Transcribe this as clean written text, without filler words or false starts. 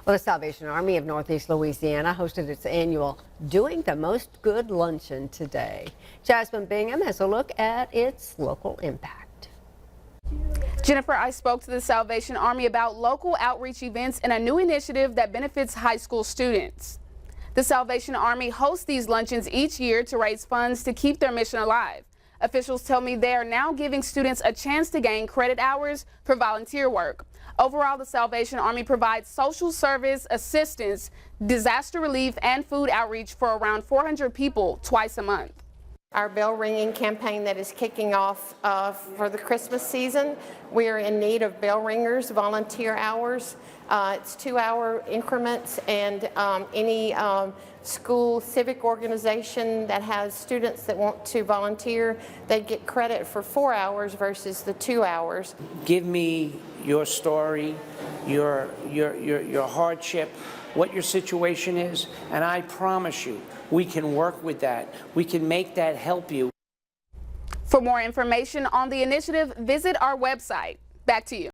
Well, the Salvation Army of Northeast Louisiana hosted its annual Doing the Most Good luncheon today. Jasmine Bingham has a look at its local impact. Jennifer, I spoke to the Salvation Army about local outreach events and a new initiative that benefits high school students. The Salvation Army hosts these luncheons each year to raise funds to keep their mission alive. Officials tell me they are now giving students a chance to gain credit hours for volunteer work. Overall, the Salvation Army provides social service, assistance, disaster relief, and food outreach for around 400 people twice a month. Our bell ringing campaign that is kicking off for the Christmas season, we are in need of bell ringers, volunteer hours. It's 2-hour increments, and any school civic organization that has students that want to volunteer, they get credit for 4 hours versus the 2 hours. Give me your story, your hardship, what your situation is, and I promise you, we can work with that. We can make that help you. For more information on the initiative, visit our website. Back to you.